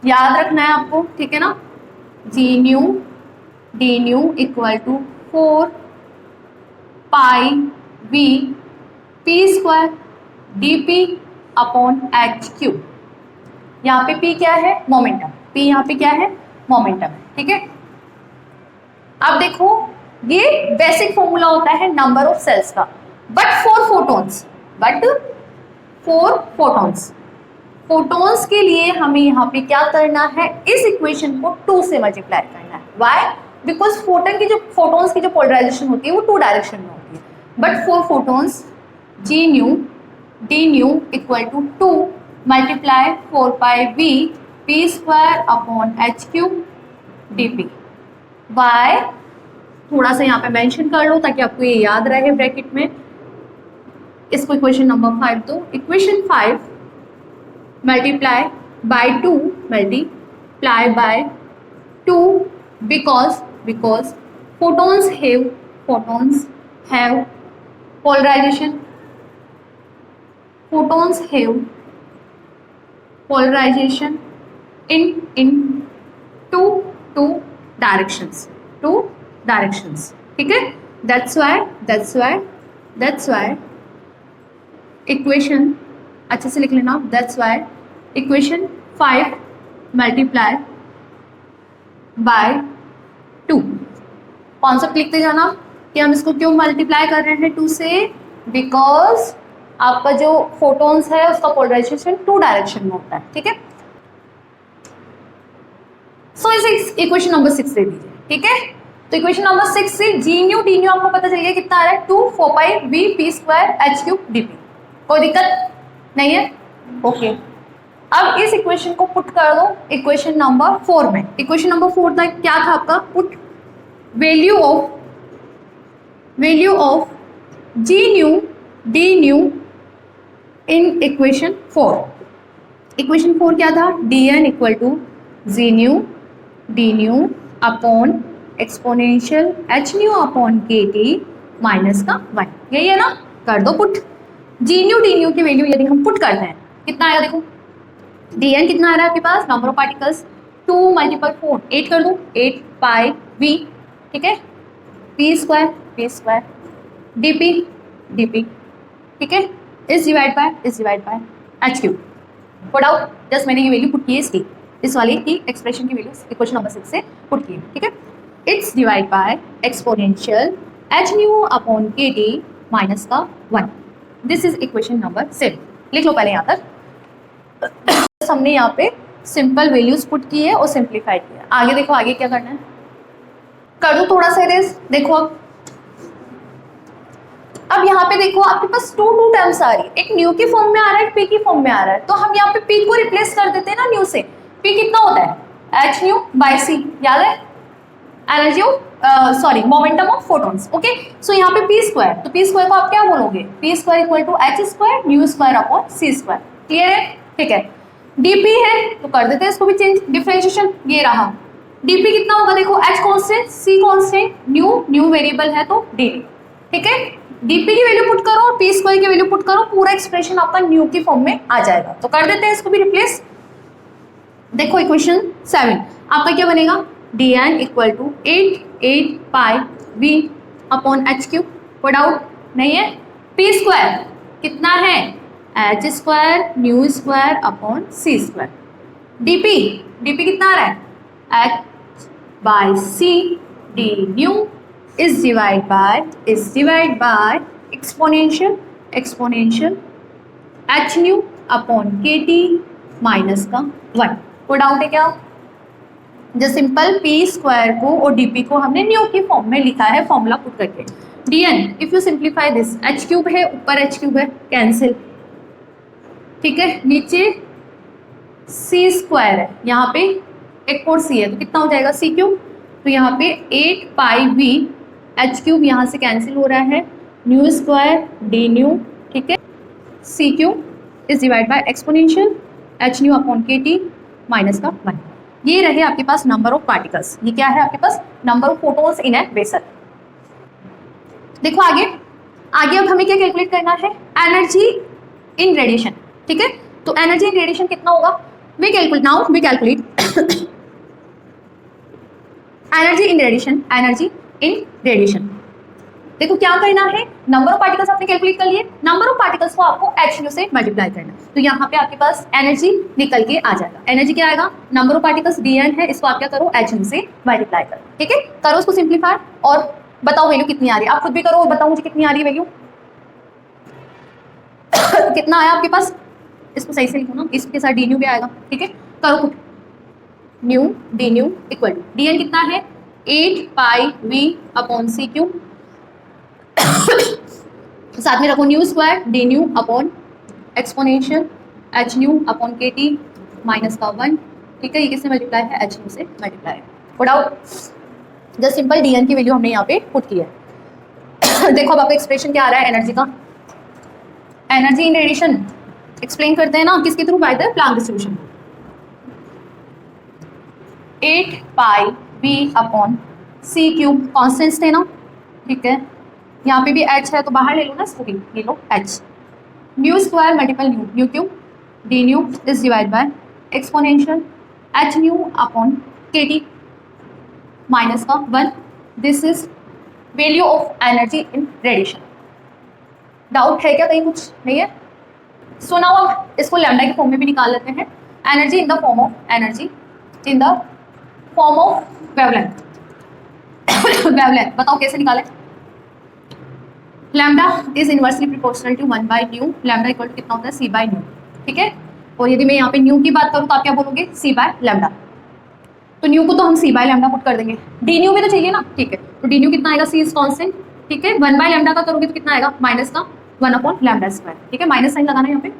याद रखना है आपको, ठीक है ना। G nu D nu equal to 4 pi V P square D P upon H Q. यहाँ पे पी क्या है? मोमेंटम। पी यहाँ पे क्या है? मोमेंटम है, ठीक है। अब देखो ये बेसिक फॉर्मूला होता है नंबर ऑफ सेल्स का, बट फॉर फोटॉन्स के लिए हमें यहाँ पे क्या करना है? इस इक्वेशन को 2 से मल्टीप्लाई करना है। व्हाई? बिकॉज फोटॉन्स की जो पोलराइजेशन होती है वो 2 डायरेक्शन में होती है, but for photons G nu D nu equal to 2 multiply 4 pi V P square upon H cube D P. Why थोड़ा सा यहाँ पे मेंशन कर लो ताकि आपको ये याद रहे ब्रैकेट में। इसको इक्वेशन नंबर 5 दो, equation 5 multiply by 2 because photons have polarization, photons have polarization in two directions, ठीक है। दैट्स वाई इक्वेशन अच्छे से लिख लेना। That's why equation 5 multiply by 2। Concept लिखते जाना कि हम इसको क्यों मल्टीप्लाई कर रहे हैं 2 से, बिकॉज आपका जो फोटॉन्स है उसका पोलराइजेशन 2 डायरेक्शन में होता है, ठीक है। सो इसे इक्वेशन नंबर 6 दे दीजिए, ठीक है। तो इक्वेशन नंबर 6 से जी न्यू डी न्यू आपको पता चलिए कितना आ रहा है, 2 4 पाई v p square h cube dp। कोई दिक्कत नहीं है, ओके। अब इस इक्वेशन को पुट कर दो इक्वेशन नंबर 4 में। इक्वेशन नंबर 4 था क्या था आपका, put value of G nu D nu in equation 4। Equation 4 क्या था, dn equal to G nu D nu upon exponential H nu upon K T minus का 1। यही है ना, कर दो put. G nu D nu की वैल्यू यदि हम पुट करते हैं कितना आएगा, देखो dn कितना आ रहा है आपके पास, नंबर ऑफ पार्टिकल्स 2 मल्टीपल 4 8 कर दो, 8 पाई v, ठीक है, p स्क्वायर dp, ठीक है, इस divide by h cube. Put out, just मैंने ये वैल्यू पुट की है इसकी, इस वाली की एक्सप्रेशन की वैल्यू इक्वेशन नंबर 6 से पुट की है, ठीक है। It's divide by exponential H nu upon K T minus का 1। This is equation number 7। लिख लो पहले यहाँ तक। हमने यहाँ पे सिंपल वैल्यूज पुट की है और सिंप्लीफाई किया। आगे देखो, आगे क्या करना है, कर दो थोड़ा सा इरेज। देखो अब यहाँ पे देखो आपके पास टू टर्म्स आ रही है, एक न्यू की फॉर्म में आ रहा है, एक पी की फॉर्म में आ रहा है। तो हम यहाँ पे पी को रिप्लेस कर देते हैं ना न्यू से। पी कितना होता है, एच न्यू बाय सी, याद है, energy sorry momentum of photons, okay. So यहाँ पे पी स्क्वायर, तो पी स्क्वायर को आप क्या बोलोगे, P square equal to H square nu square upon C square. Clear है, ठीक है। डीपी है तो कर देते हैं इसको भी चेंज, डिफरेंशिएशन ये रहा। डीपी कितना होगा, देखो एच कांस्टेंट सी कांस्टेंट न्यू वेरिएबल है तो डी, ठीक है। डीपी की वैल्यू पुट करो और पी स्क्वायर की वैल्यू पुट करो, पूरा एक्सप्रेशन आपका न्यू की फॉर्म में आ जाएगा। तो कर देते हैं इसको भी रिप्लेस। देखो इक्वेशन 7 आपका क्या बनेगा, dn equal to 8 pi v upon H cube. Put out नहीं है, पी स्क्वायर कितना है, H square nu square upon C square. DP कितना आ रहा है, H by C D nu is divide by exponential H nu upon K T minus का 1। Put out है क्या, जो सिंपल पी स्क्वायर को और डीपी को हमने न्यू की फॉर्म में लिखा है फॉर्मूला पुट करके। dn if you simplify this, H cube है ऊपर एच क्यूब है कैंसिल, ठीक है, नीचे सी स्क्वायर है, यहाँ पे एक और सी है तो कितना हो जाएगा सी क्यूब। तो यहाँ पे 8 पाई वी एच क्यूब यहाँ से कैंसिल हो रहा है, न्यू स्क्वायर डी न्यू, ठीक है, C cube is divide by exponential H nu upon K T minus का 1। ये रहे आपके पास नंबर ऑफ पार्टिकल्स। ये क्या है आपके पास, number of photons in a vessel. देखो आगे अब हमें क्या कैलकुलेट करना है, एनर्जी इन रेडिएशन, ठीक है। तो एनर्जी इन रेडिएशन कितना होगा, we calculate energy in radiation. देखो क्या करना है, नंबर ऑफ पार्टिकल्स आपने कैलकुलेट कर लिए, नंबर ऑफ पार्टिकल्स को आपको एच न्यू से मल्टीप्लाई करना है। तो यहाँ पे आपके पास एनर्जी निकल के आ जाएगा। एनर्जी क्या आएगा, नंबर ऑफ पार्टिकल्स dn है, इसको आप क्या करो एच न्यू से मल्टीप्लाई करो, ठीक है। करो इसको सिंप्लीफाई और बताओ वैल्यू कितनी आ रही है, आप खुद भी करो और बताओ मुझे कितनी आ रही है वैल्यू। कितना आया आपके पास, इसको सही से लिखो ना, इसके साथ डी न्यू भी आएगा, ठीक है। करो put, nu D nu equal to dn कितना है 8 pi v upon C cube, साथ में रखो nu square D nu upon exponential H nu upon K T minus का 1, ठीक है। ये किससे मल्टीप्लाई है, एच न्यू से मल्टीप्लाई है। Put out, just simple dn की वैल्यू हमने यहाँ पे पुट की है। देखो अब आपका एक्सप्रेशन क्या आ रहा है एनर्जी का, एनर्जी इन रेडिएशन एक्सप्लेन करते हैं ना किसके through, by the Planck distribution. 8 pi v upon C cube, constants थे ना, ठीक है। यहाँ पे भी h है तो बाहर ले लो ना इसको भी, ले लो h, new square multiple new cube D nu is divide by exponential H nu upon K T minus का 1। This is value of energy in radiation. Doubt है क्या कहीं? कुछ नहीं है? सो नाउ हम इसको लैम्डा के फॉर्म में भी निकाल लेते हैं। Energy in the form of wavelength. Wavelength बताओ कैसे निकालें? Lambda is inversely proportional to 1 by nu. Lambda equal to कितना होता है? C by nu. ठीक है, और यदि मैं यहाँ पे न्यू की बात करूँ तो आप क्या बोलोगे? सी बाय लैम्डा। तो न्यू को तो हम सी बाय लैम्डा पुट कर देंगे। डी न्यू भी तो चाहिए ना, ठीक है, तो डी न्यू कितना आएगा? सी इज कॉन्स्टेंट। ठीक है, 1 बाय लैम्डा का करोगे तो कितना आएगा? माइनस का 1 अपॉन लैम्डा स्क्वायर। ठीक है, माइनस साइन लगाना है यहाँ पे,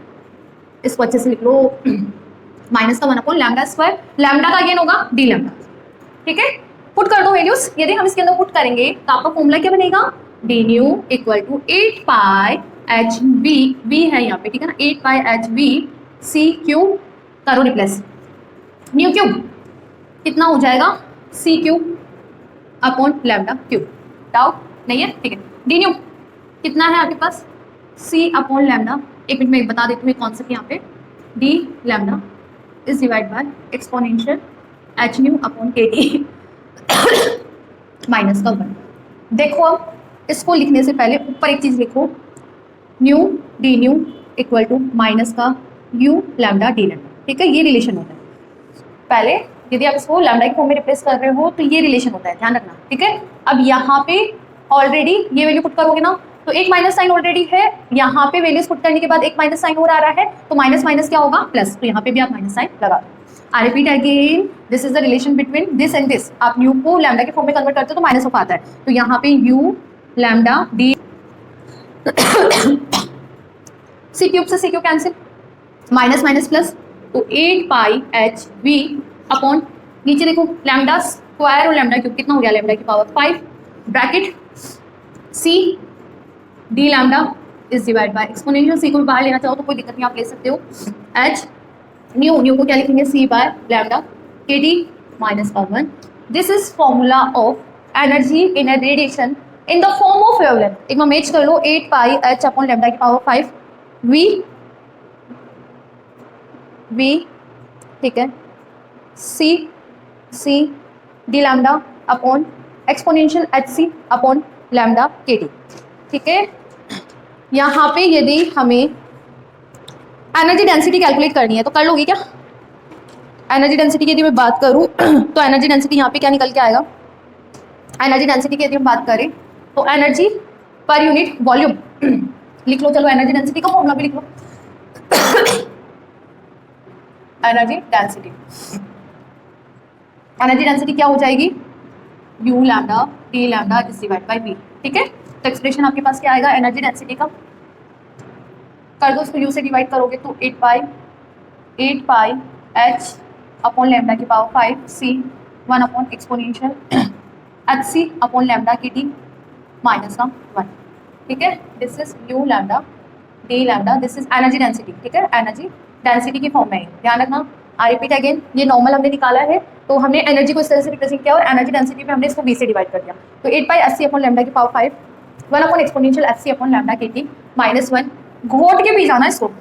इसको अच्छे से लिख लो। माइनस का 1 अपॉन लैम्डा स्क्वायर। लैम्डा का अगेन होगा डी लैम्डा। ठीक है, पुट कर दो वैल्यूज। यदि हम इसके अंदर पुट करेंगे तो आपका फॉर्मूला क्या बनेगा? D nu equal to 8 pi H B है यहाँ पे, ठीक है ना, 8 pi H B C cube करो रिप्लेस न्यू क्यूब कितना हो जाएगा? C cube upon lambda cube. Doubt नहीं है? ठीक है, डी न्यू कितना है आपके पास? C upon lambda. एक मिनट में बता देती हूँ कॉन्सेप्ट यहाँ पे। D lambda is divide by exponential H nu upon K T minus का 1। देखो अब इसको लिखने से पहले ऊपर एक चीज लिखो, nu D nu equal to minus का यू लैम्डा डी लैम्डा। ठीक है, ये रिलेशन होता है। पहले यदि आप इसको लैम्डा के फॉर्म में रिप्लेस कर रहे हो तो ये रिलेशन होता है, ध्यान रखना। ठीक है, अब यहाँ पे ऑलरेडी ये वैल्यू पुट करोगे ना तो एक माइनस साइन ऑलरेडी है, यहाँ पे वैल्यूज पुट करने के बाद एक माइनस साइन और आ रहा है, तो माइनस माइनस क्या होगा? प्लस। तो यहाँ पे भी आप माइनस साइन लगा दो। आई repeat again, this is the relation between this and this. आप न्यू को लैम्डा के फॉर्म में कन्वर्ट करते हो तो माइनस ऑफ आता है, तो यहाँ पे U lambda D C cube से C cube cancel, minus minus plus, तो 8 पाई एच वी अपॉन नीचे देखो लैम्डा स्क्वायर और लैम्डा क्यूब कितना हो गया? लैम्डा की power 5 bracket C D lambda is divide by exponential. C को भी बाहर लेना चाहो तो कोई दिक्कत नहीं, आप ले सकते हो। एच न्यू को क्या लिखेंगे? सी बाय लैम्डा के टी माइनस का 1। This is formula of energy in a radiation in the form of wavelength. एक बार मैच कर लो, 8 पाई एच अपॉन लैम्डा की पावर 5 वी, ठीक है, C D lambda upon exponential H C upon lambda के T. ठीक है, यहाँ पे यदि हमें एनर्जी डेंसिटी कैलकुलेट करनी है तो कर लोगी क्या? एनर्जी डेंसिटी की यदि मैं बात करूँ तो एनर्जी डेंसिटी यहाँ पे क्या निकल के आएगा? एनर्जी डेंसिटी की यदि हम बात करें तो एनर्जी पर यूनिट वॉल्यूम लिख लो। चलो एनर्जी डेंसिटी का फॉर्मूला भी लिख लो। एनर्जी डेंसिटी क्या हो जाएगी? U lambda T lambda is divide by V. ठीक है, तो एक्सप्रेशन आपके पास क्या आएगा एनर्जी डेंसिटी का? कर दो इसको, यू से डिवाइड करोगे तो 8 पाई एच अपॉन लैम्डा की power 5 C 1 upon exponential H C upon lambda की टी माइनस का 1। ठीक है, this is U lambda D lambda, this is energy density. ठीक है, एनर्जी डेंसिटी की फॉर्म में है, ध्यान रखना। आई रिपीट अगेन, ये नॉर्मल हमने निकाला है तो हमने एनर्जी को इस तरह से रिप्रेजेंट किया और एनर्जी डेंसिटी पे हमने इसको बी से डिवाइड कर दिया। तो 8 pi H C upon lambda की power 5 1 upon exponential H C upon lambda के टी माइनस 1। घोट के भी जाना, इसको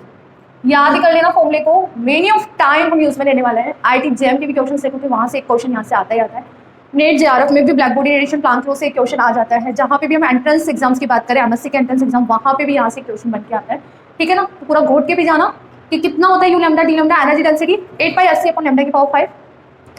याद ही कर लेना फॉर्मूले को। मेनी ऑफ टाइम हम यूज में लेने वाले हैं। IIT JEM के भी क्वेश्चन देखोगे वहाँ से एक क्वेश्चन यहाँ से आता ही आता है। नेट JRF में भी black body radiation plant flow से एक क्वेश्चन आ जाता है। जहाँ पे भी हम एंट्रेंस एग्जाम्स की बात करें, MSc के एंट्रेंस एग्जाम, वहाँ पे भी यहाँ से क्वेश्चन बन के आता है। ठीक है ना, तो पूरा घोट के भी जाना कि कितना होता है U lambda D lambda. Energy density 8 pi H C upon lambda की power 5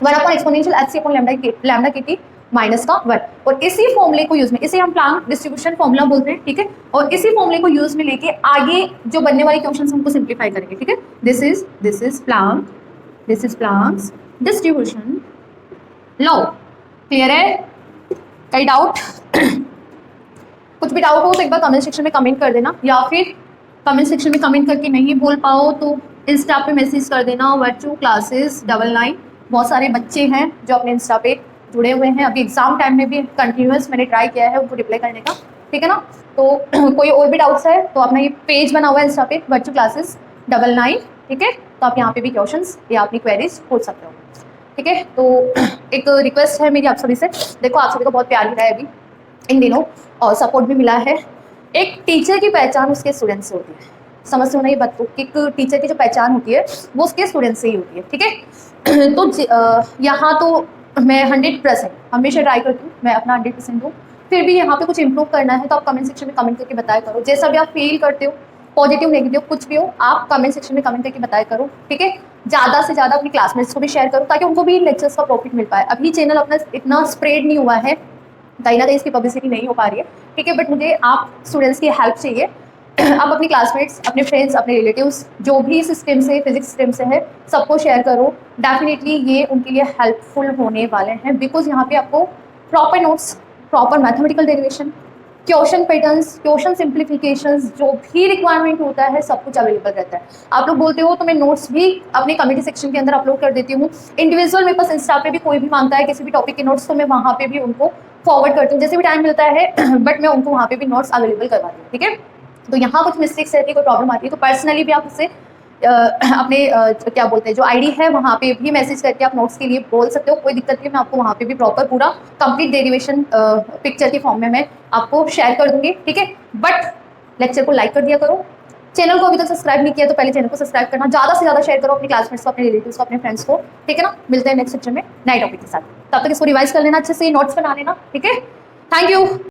1 upon exponential H C upon lambda के टी माइनस का 1। और इसी फॉर्मूले को यूज में, इसे हम प्लांक डिस्ट्रीब्यूशन फॉर्मूला बोलते हैं। ठीक है, और इसी फॉर्मूले को यूज में लेके आगे जो बनने वाले क्वेश्चंस हमको सिंप्लीफाई करेंगे। ठीक है, this is Planck's distribution law. Clear है? कई डाउट? कुछ भी डाउट हो तो एक बार कमेंट सेक्शन में कमेंट कर देना, या फिर कमेंट सेक्शन में कमेंट करके नहीं बोल पाओ तो इंस्टा पे मैसेज कर देना वर्चुअल क्लासेस 99। बहुत सारे बच्चे हैं जो अपने इंस्टा पे जुड़े हुए हैं। अभी एग्जाम टाइम में भी कंटिन्यूअस मैंने ट्राई किया है उनको रिप्लाई करने का। ठीक है ना, तो कोई और भी डाउट्स है तो अपना ये पेज बना हुआ है इंस्टा पे वर्चुअल क्लासेस 99। ठीक है, तो आप यहाँ पे भी क्वेश्चंस या अपनी क्वेरीज पूछ सकते हो। ठीक है, तो एक रिक्वेस्ट है मेरी आप सभी से। देखो आप सभी को बहुत प्यार मिला है अभी इन दिनों और सपोर्ट भी मिला है। एक टीचर की पहचान उसके स्टूडेंट से होती है। समझते हो ना, ये बच्चों की एक टीचर की जो पहचान होती है वो उसके स्टूडेंट से ही होती है, ठीक है। तो यहाँ तो मैं 100% हमेशा ट्राई करती हूँ, मैं अपना 100% दूँ। फिर भी यहाँ पे कुछ इंप्रूव करना है तो आप कमेंट सेक्शन में कमेंट करके बताया करो। जैसा भी आप फील करते हो, पॉजिटिव नेगेटिव कुछ भी हो, आप कमेंट सेक्शन में कमेंट करके बताया करो, ठीक है। ज़्यादा से ज़्यादा अपने क्लासमेट्स को भी शेयर करो ताकि उनको भी लेक्चर्स का प्रॉफिट मिल पाए। अभी चैनल अपना इतना स्प्रेड नहीं हुआ है, कहीं ना कहीं इसकी पब्लिसिटी नहीं हो पा रही है, ठीक है। बट मुझे आप स्टूडेंट्स की हेल्प चाहिए। आप अपने क्लासमेट्स, अपने फ्रेंड्स, अपने रिलेटिव्स जो भी इस स्ट्रीम से, फिजिक्स स्ट्रीम से है, सबको शेयर करो। डेफिनेटली ये उनके लिए हेल्पफुल होने वाले हैं, बिकॉज यहाँ पे आपको proper notes, proper mathematical derivation, question patterns, question simplifications, जो भी रिक्वायरमेंट होता है सब कुछ अवेलेबल रहता है। आप लोग बोलते हो तो मैं नोट्स भी अपने कमेंट सेक्शन के अंदर अपलोड कर देती हूँ। इंडिविजुअल मेरे पास इंस्टा पे भी कोई भी मांगता है किसी भी टॉपिक के नोट्स, तो मैं वहाँ पे भी उनको फॉरवर्ड करती हूँ जैसे भी टाइम मिलता है। बट मैं उनको वहाँ पे भी नोट्स अवेलेबल करवाती हूँ, ठीक है। तो यहाँ कुछ मिस्टेक्स रहती है, कोई प्रॉब्लम आती है तो पर्सनली भी आप उससे अपने क्या बोलते हैं जो आईडी है वहाँ पे भी मैसेज करके आप नोट्स के लिए बोल सकते हो, कोई दिक्कत नहीं। मैं आपको वहाँ पे भी प्रॉपर पूरा कंप्लीट डेरिवेशन पिक्चर के फॉर्म में मैं आपको शेयर कर दूंगी, ठीक है। बट लेक्चर को लाइक कर दिया करो। चैनल को अभी तक सब्सक्राइब नहीं किया तो पहले चैनल को सब्सक्राइब करना, ज़्यादा से ज़्यादा शेयर करो अपने क्लासमेट्स को, अपने रिलेटिव्स को, अपने फ्रेंड्स को, ठीक है ना। मिलते हैं नेक्स्ट सेक्शन में नए टॉपिक के साथ, तब तक इसको रिवाइज कर लेना अच्छे से, नोट्स बना लेना, ठीक है। Thank you.